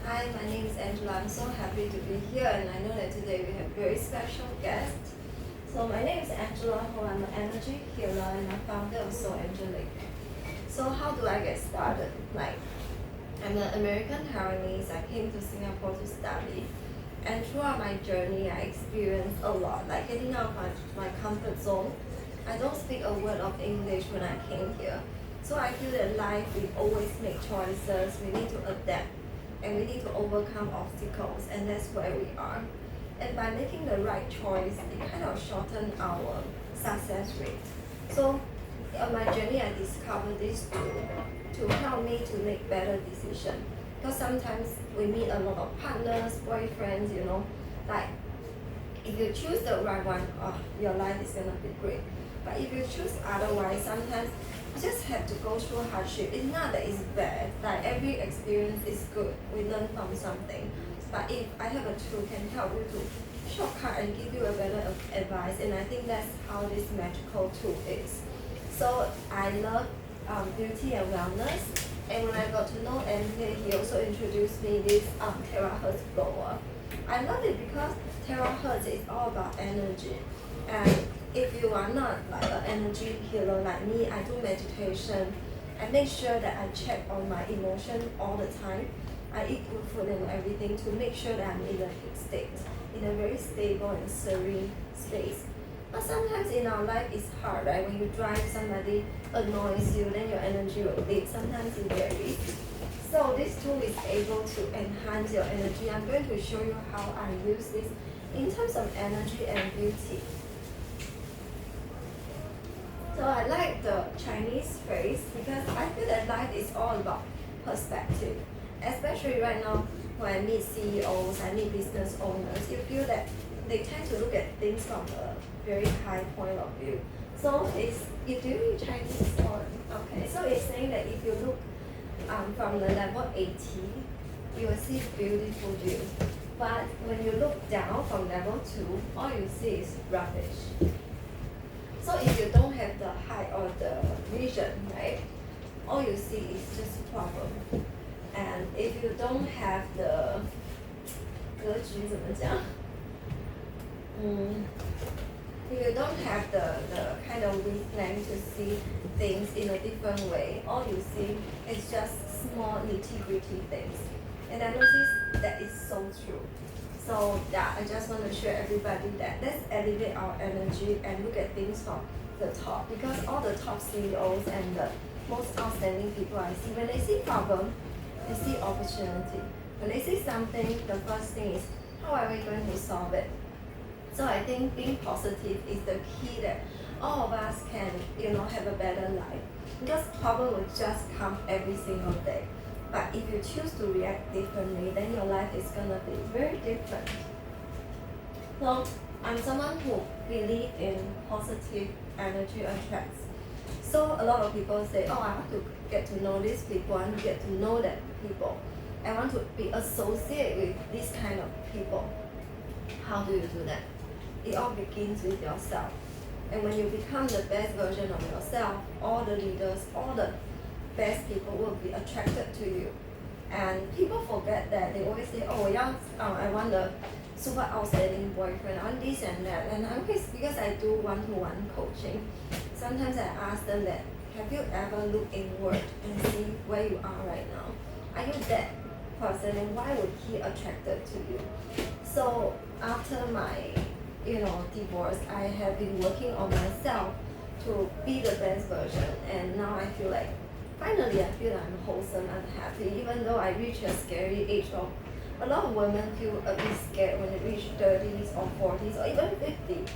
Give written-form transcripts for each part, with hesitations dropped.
Hi, my name is Angela. I'm so happy to be here, and I know that today we have a very special guest. So my name is Angela, who I'm an energy healer and a founder of Soul Angelic. So how do I get started? I'm an American Taiwanese. I came to Singapore to study, and throughout my journey, I experienced a lot, like getting out of my comfort zone. I don't speak a word of English when I came here. So I feel that life, we always make choices, we need to adapt, and we need to overcome obstacles, and that's where we are. And by making the right choice, it kind of shortened our success rate. So on my journey, I discovered this tool to help me to make better decisions. Because sometimes we meet a lot of partners, boyfriends, like if you choose the right one, your life is gonna be great. But if you choose otherwise, sometimes you just have to go through hardship. It's not that it's bad. Like every experience is good. We learn from something. But if I have a tool can help you to shortcut and give you a better advice, and I think that's how this magical tool is. So I love beauty and wellness. And when I got to know Anthony, he also introduced me this THz Blower. I love it because THz is all about energy. And if you are not like an energy healer like me, I do meditation. I make sure that I check on my emotion all the time. I eat good food and everything to make sure that I'm in a good state, in a very stable and serene space. But sometimes in our life it's hard, right? When you drive, somebody annoys you, then your energy will dip. Sometimes it varies. So this tool is able to enhance your energy. I'm going to show you how I use this in terms of energy and beauty. So I like the Chinese phrase because I feel that life is all about perspective. Especially right now when I meet CEOs, I meet business owners, you feel that they tend to look at things from a very high point of view. So if you read Chinese or okay, so it's saying that if you look from the level 80, you will see beautiful view. But when you look down from level 2, all you see is rubbish. So if you don't have the height or the vision, right, all you see is just problem. And if you don't have the 格局怎么讲? If you don't have the kind of wavelength to see things in a different way, all you see is just small nitty-gritty things. And I noticed that is so true. So yeah, I just want to share everybody that let's elevate our energy and look at things from the top, because all the top CEOs and the most outstanding people I see, when they see problem, they see opportunity. When they see something, the first thing is how are we going to solve it? So I think being positive is the key that all of us can, have a better life. Because problem will just come every single day. But if you choose to react differently, then your life is gonna be very different. So I'm someone who believes in positive energy attracts. So a lot of people say, I want to get to know these people, I want to get to know that people. I want to be associated with this kind of people. How do you do that? It all begins with yourself. And when you become the best version of yourself, all the leaders, all the best people will be attracted to you. And people forget that. They always say, I want a super outstanding boyfriend, I want this and that. And I always, because I do one-to-one coaching, sometimes I ask them that, have you ever looked inward and see where you are right now? Are you that person, and why would he attracted to you? So after my divorce, I have been working on myself to be the best version, and now I feel like finally I feel I'm wholesome and happy, even though I reach a scary age of a lot of women feel a bit scared when they reach 30s or 40s or even 50.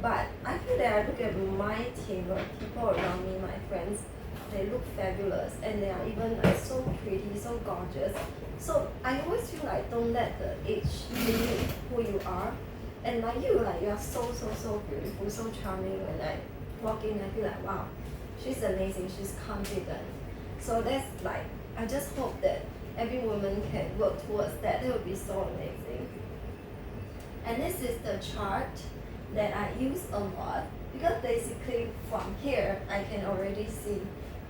But I feel that I look at my team or people around me, my friends, they look fabulous and they are even like so pretty, so gorgeous. So I always feel like don't let the age limit who you are. And like you are so beautiful, so charming. When I walk in, I feel like, wow, she's amazing, she's confident. So that's like, I just hope that every woman can work towards that. That would be so amazing. And this is the chart that I use a lot, because basically from here, I can already see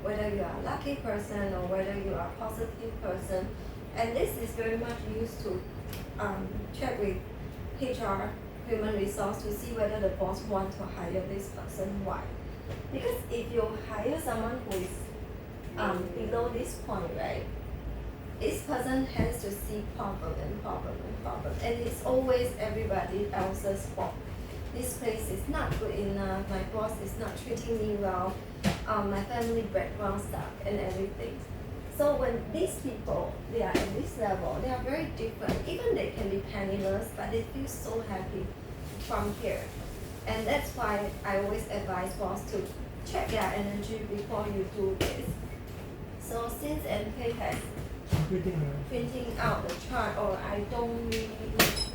whether you are a lucky person or whether you are a positive person. And this is very much used to check with HR, human resource, to see whether the boss want to hire this person. Why? Because if you hire someone who is below this point, right, this person has to see problem, and it's always everybody else's fault. This place is not good enough, my boss is not treating me well, my family background stuff and everything. So when these people, they are at this level, they are very different. Even they can be penniless, but they feel so happy from here. And that's why I always advise boss to check their energy before you do this. So since MK has printing out the chart, or I don't really need the chart.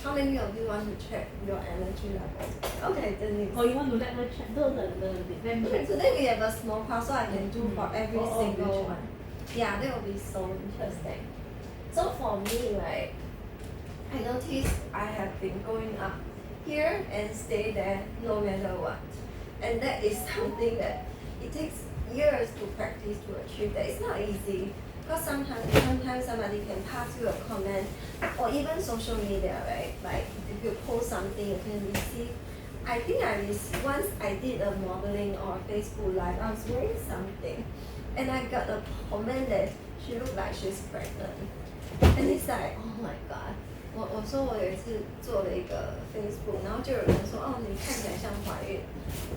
How many of you want to check your energy level? Okay, Denise. Oh, you want to let her check the Today we have a small class, so I can do for every For all single each one. Yeah, that will be so interesting. So for me, right, I noticed I have been going up here and stay there no matter what. And that is something that it takes years to practice to achieve that. It's not easy, because sometimes somebody can pass you a comment, or even social media, right? Like if you post something, you can receive. I think once I did a modeling or Facebook live, I was wearing something, and I got a comment that she looked like she's pregnant, and it's like, oh my god. 我说我有一次做了一个 Facebook， 然后就有人说哦你看起来像怀孕，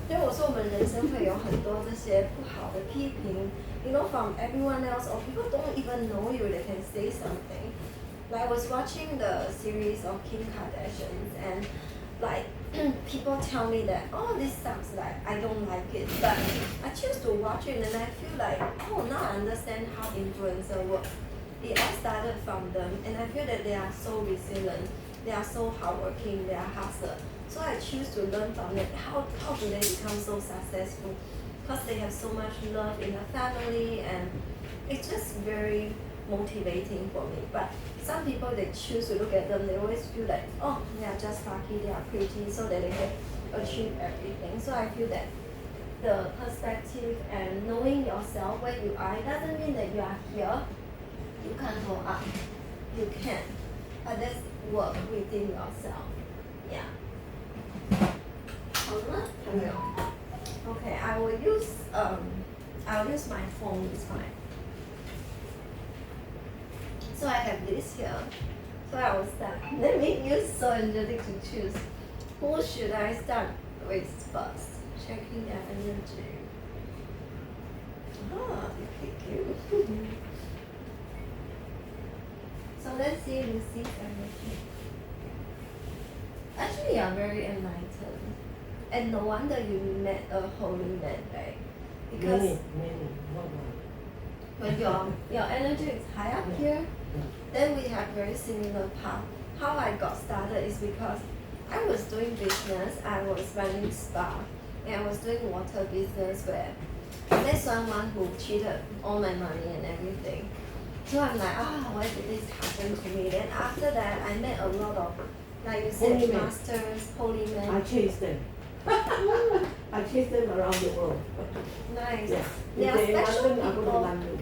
所以我说我们人生会有很多这些不好的批评 ，you know from everyone else or people don't even know you they can say something. Like I was watching the series of Kim Kardashian and like people tell me that oh this sucks, like I don't like it, but I choose to watch it and I feel like oh now I understand how influencer work. It all started from them, and I feel that they are so resilient, they are so hardworking, they are hustler. So I choose to learn from them. How do they become so successful? Because they have so much love in the family, and it's just very motivating for me. But some people, they choose to look at them, they always feel like, oh, they are just lucky, they are pretty, so that they can achieve everything. So I feel that the perspective and knowing yourself where you are, it doesn't mean that you are here. You can't go up. You can. But that's work within yourself. Yeah. Okay, I'll use my phone this time. So I have this here. So I will start. Let me use so energetic to choose. Who should I start with first? Checking their energy. Ah, you pick you. So let's see Lucy's energy. Actually, you are very enlightened. And no wonder you met a holy man, right? Because many. when your energy is high up here, then we have very similar path. How I got started is because I was doing business, I was running spa, and I was doing water business where I met someone who cheated all my money and everything. So I'm like, why did this happen to me? Then after that, I met a lot of, like you said, Holy masters, holy men. I chase them. I chase them around the world. Nice. Yeah. They are If they special London, I go to people. London.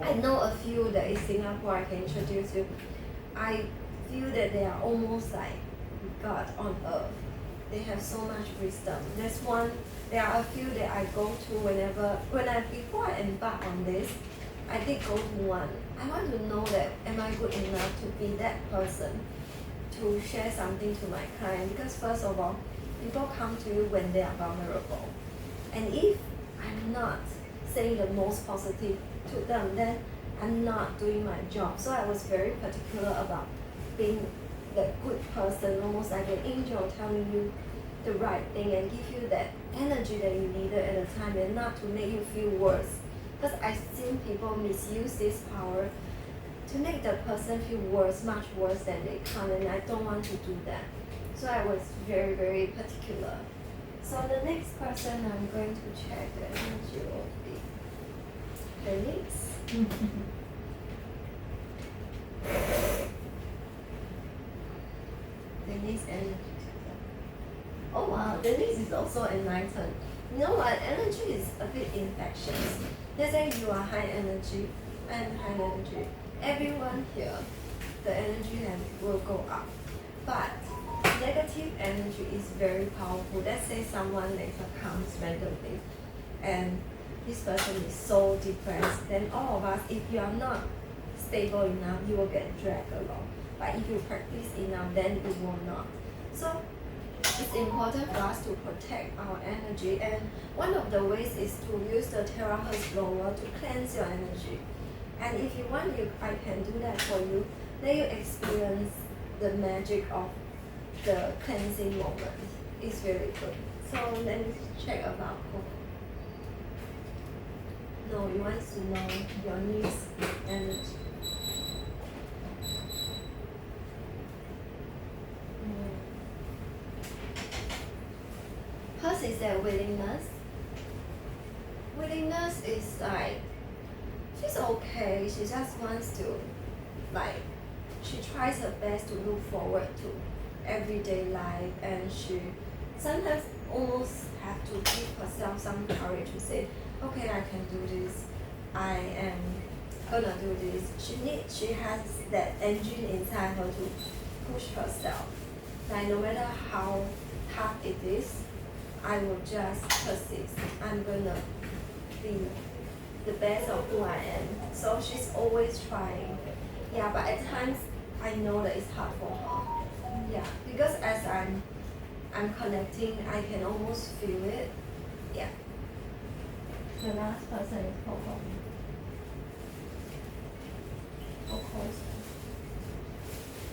I know a few that is Singapore I can introduce you. I feel that they are almost like God on earth. They have so much wisdom. There are a few that I go to before I embark on this, I did go to one. I want to know that am I good enough to be that person to share something to my client, because first of all, people come to you when they are vulnerable. And if I'm not saying the most positive to them, then I'm not doing my job. So I was very particular about being the good person, almost like an angel telling you the right thing and give you that energy that you needed at the time, and not to make you feel worse. Because I've seen people misuse this power to make the person feel worse, much worse than they can, and I don't want to do that. So I was very, very particular. So the next person I'm going to check the energy will be Denise. Denise energy. Oh wow, Denise is also enlightened. You know what? Energy is a bit infectious. Let's say you are high energy, and high energy. Everyone here, the energy level will go up. But negative energy is very powerful. Let's say someone later comes randomly and this person is so depressed, then all of us, if you are not stable enough, you will get dragged along. But if you practice enough, then you will not. So it's important for us to protect our energy, and one of the ways is to use the THz blower to cleanse your energy. And if you want, I can do that for you. Let you experience the magic of the cleansing moment. It's very good. So let me check about Coco. No, you want to know your niece energy. Hers is that willingness. Willingness is like, she's okay, she just wants to, like, she tries her best to look forward to everyday life, and she sometimes almost have to give herself some courage to say, okay, I can do this, I am gonna do this. She has that engine inside her to push herself. Like no matter how tough it is, I will just persist. I'm gonna be the best of who I am. So she's always trying. Yeah, but at times I know that it's hard for her. Yeah, because as I'm connecting, I can almost feel it. Yeah. The last person is Coco.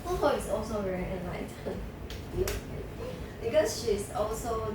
Coco is also very enlightened. Because she's also